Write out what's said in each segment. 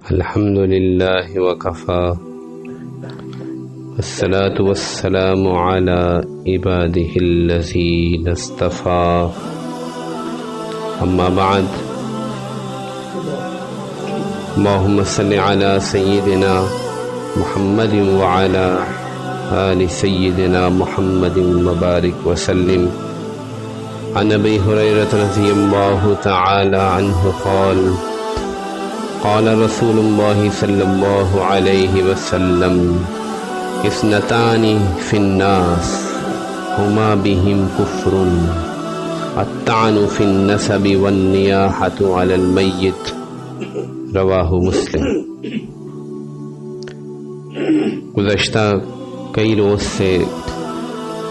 الحمد لله وكفى والصلاة والسلام على عباده الذين اصطفى أما بعد اللهم صل على سيدنا محمد وعلى آل سيدنا محمد وبارك وسلم. عن أبي هريرة رضي الله تعالى عنه قال رسول الله صلى الله عليه وسلم اثنتان في الناس هما بهم كفر الطعن في النسب والنياحة على الميت رواہ مسلم. گزشتہ کئی روز سے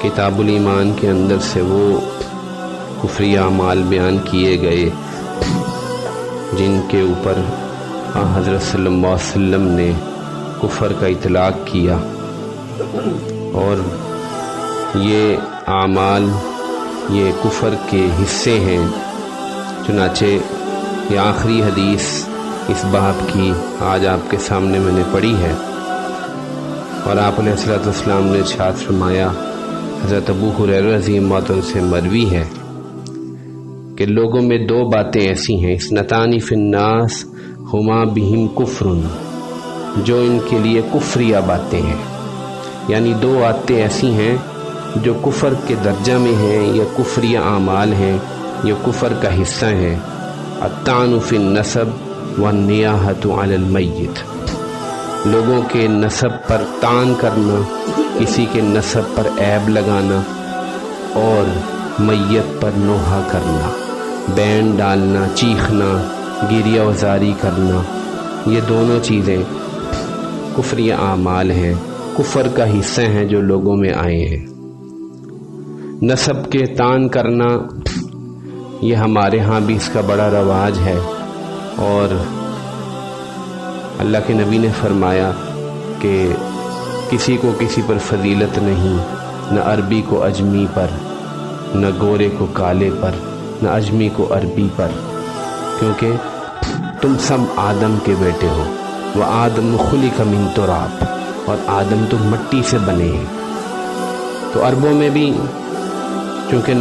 کتاب الایمان کے اندر سے وہ کفری اعمال بیان کیے گئے جن کے اوپر حضرت صلی اللہ علیہ وسلم نے کفر کا اطلاق کیا، اور یہ اعمال یہ کفر کے حصے ہیں. چنانچہ یہ آخری حدیث اس باب کی آج آپ کے سامنے میں نے پڑھی ہے، اور آپ علیہ الصلوۃ والسلام نے ارشاد فرمایا، حضرت ابو ہریرہ رضی اللہ عنہ سے مروی ہے کہ لوگوں میں دو باتیں ایسی ہیں، اثنتان فی الناس ہما بہم کفر، جو ان کے لیے کفریہ باتیں ہیں، یعنی دو باتیں ایسی ہیں جو کفر کے درجہ میں ہیں یا کفریہ اعمال ہیں یا کفر کا حصہ ہیں. الطعن فی النسب والنیاحۃ علی المیت، لوگوں کے نسب پر طعن کرنا، کسی کے نسب پر عیب لگانا، اور میت پر نوحہ کرنا، بین ڈالنا، چیخنا، گریہ وزاری کرنا، یہ دونوں چیزیں کفری اعمال ہیں، کفر کا حصہ ہیں جو لوگوں میں آئے ہیں. نسب کے طعن کرنا یہ ہمارے ہاں بھی اس کا بڑا رواج ہے، اور اللہ کے نبی نے فرمایا کہ کسی کو کسی پر فضیلت نہیں، نہ عربی کو اجمی پر، نہ گورے کو کالے پر، نہ اجمی کو عربی پر، کیونکہ تم سب آدم کے بیٹے ہو. وآدم خلق من تراب، اور آدم تو مٹی سے بنے ہیں. تو عربوں میں بھی چونکہ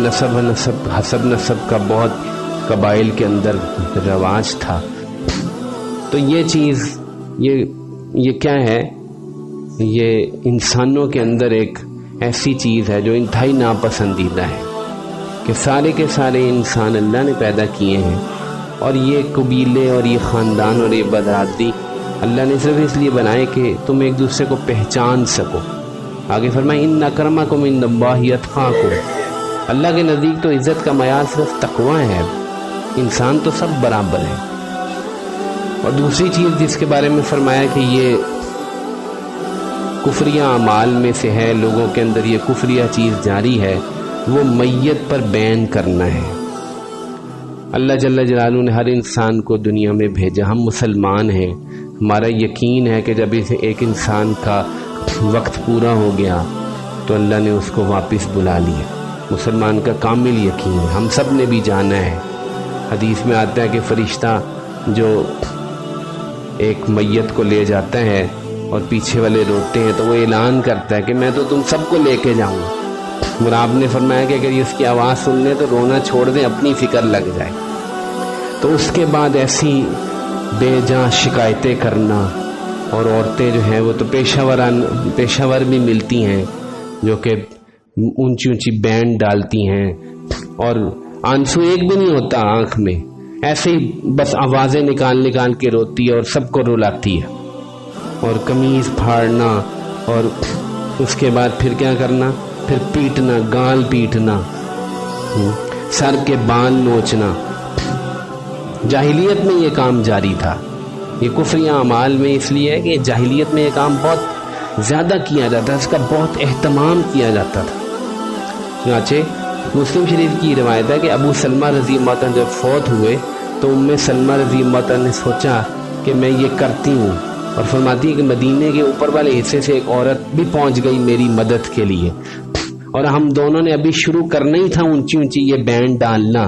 حسب نسب کا بہت قبائل کے اندر رواج تھا، تو یہ چیز یہ کیا ہے، یہ انسانوں کے اندر ایک ایسی چیز ہے جو انتہائی ناپسندیدہ ہے کہ سارے کے سارے انسان اللہ نے پیدا کیے ہیں، اور یہ قبیلے اور یہ خاندان اور یہ برادری اللہ نے صرف اس لیے بنائے کہ تم ایک دوسرے کو پہچان سکو. آگے فرمائے ان اکرمکم عند اللہ اتقاکم، اللہ کے نزدیک تو عزت کا معیار صرف تقوی ہے، انسان تو سب برابر ہے. اور دوسری چیز جس کے بارے میں فرمایا کہ یہ کفریہ اعمال میں سے ہے، لوگوں کے اندر یہ کفریہ چیز جاری ہے، وہ میت پر بین کرنا ہے. اللہ جل جلالہ نے ہر انسان کو دنیا میں بھیجا، ہم مسلمان ہیں، ہمارا یقین ہے کہ جب ایک انسان کا وقت پورا ہو گیا تو اللہ نے اس کو واپس بلا لیا. مسلمان کا کامل یقین ہے، ہم سب نے بھی جانا ہے. حدیث میں آتا ہے کہ فرشتہ جو ایک میت کو لے جاتا ہے اور پیچھے والے روتے ہیں تو وہ اعلان کرتا ہے کہ میں تو تم سب کو لے کے جاؤں. اور آپ نے فرمایا کہ اگر اس کی آواز سن لیں تو رونا چھوڑ دیں، اپنی فکر لگ جائے. تو اس کے بعد ایسی بے جان شکایتیں کرنا، اور عورتیں جو ہیں وہ تو پیشہ ور بھی ملتی ہیں جو کہ اونچی اونچی بینڈ ڈالتی ہیں، اور آنسو ایک بھی نہیں ہوتا آنکھ میں، ایسے ہی بس آوازیں نکال کے روتی ہے اور سب کو رلاتی ہے. اور قمیض پھاڑنا، اور اس کے بعد پھر کیا کرنا، پھر پیٹنا، گال پیٹنا، سر کے بال نوچنا. جاہلیت میں یہ کام جاری تھا. یہ کفری اعمال میں اس لیے ہے کہ جاہلیت میں یہ کام بہت زیادہ کیا جاتا، اس کا بہت اہتمام کیا جاتا تھا. چنانچہ مسلم شریف کی روایت ہے کہ ابو سلمہ رضی اللہ عنہ جب فوت ہوئے تو ام سلمہ رضی اللہ عنہ نے سوچا کہ میں یہ کرتی ہوں، اور فرماتی ہے کہ مدینے کے اوپر والے حصے سے ایک عورت بھی پہنچ گئی میری مدد کے لیے، اور ہم دونوں نے ابھی شروع کرنا ہی تھا اونچی اونچی یہ بینڈ ڈالنا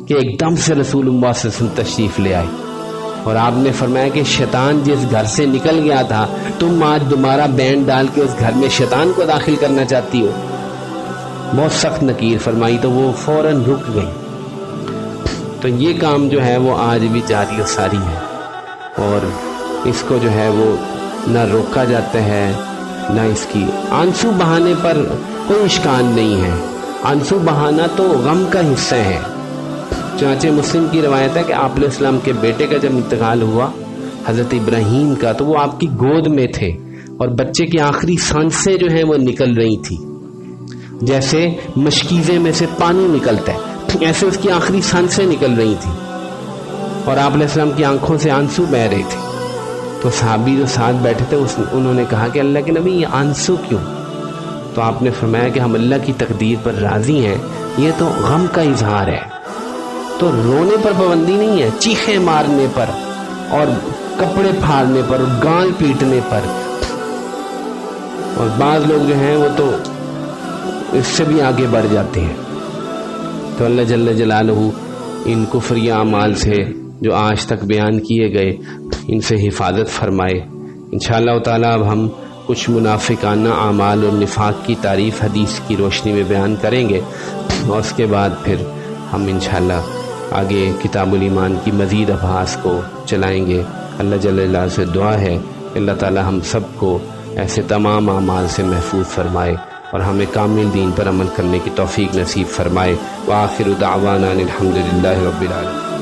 کہ ایک دم سے رسول اللہ صلی اللہ علیہ وسلم تشریف لے آئے. اور آپ نے فرمایا کہ شیطان جس گھر سے نکل گیا تھا تم آج دوبارہ بینڈ ڈال کے اس گھر میں شیطان کو داخل کرنا چاہتی ہو. بہت سخت نکیر فرمائی تو وہ فوراً رک گئی. تو یہ کام جو ہے وہ آج بھی جاری و ساری ہے، اور اس کو جو ہے وہ نہ روکا جاتا ہے نہ اس کی. آنسو بہانے پر کوئی اشکال نہیں ہے، آنسو بہانا تو غم کا حصہ ہے. چنانچہ مسلم کی روایت ہے کہ آپ علیہ السلام کے بیٹے کا جب انتقال ہوا حضرت ابراہیم کا، تو وہ آپ کی گود میں تھے اور بچے کی آخری سانسیں جو ہیں وہ نکل رہی تھی. جیسے مشکیزے میں سے پانی نکلتا ہے ایسے اس کی آخری سانسیں نکل رہی تھی اور آپ علیہ السلام کی آنکھوں سے آنسو بہ رہے تھے. تو صحابی جو ساتھ بیٹھے تھے انہوں نے کہا کہ اللہ کے نبی یہ آنسو کیوں؟ تو آپ نے فرمایا کہ ہم اللہ کی تقدیر پر راضی ہیں، یہ تو غم کا اظہار ہے. تو رونے پر پابندی نہیں ہے، چیخیں مارنے پر اور کپڑے پھاڑنے پر اور گال پیٹنے پر. اور بعض لوگ جو ہیں وہ تو اس سے بھی آگے بڑھ جاتے ہیں. تو اللہ جل جلالہ ان کفری اعمال سے جو آج تک بیان کیے گئے ان سے حفاظت فرمائے. انشاءاللہ تعالی اب ہم کچھ منافقانہ اعمال اور نفاق کی تعریف حدیث کی روشنی میں بیان کریں گے، اور اس کے بعد پھر ہم انشاءاللہ آگے کتاب الایمان کی مزید ابحاث کو چلائیں گے. اللہ جل جلالہ سے دعا ہے اللہ تعالی ہم سب کو ایسے تمام اعمال سے محفوظ فرمائے اور ہمیں کامل دین پر عمل کرنے کی توفیق نصیب فرمائے. وآخر دعوانا الحمدللہ رب العالمین.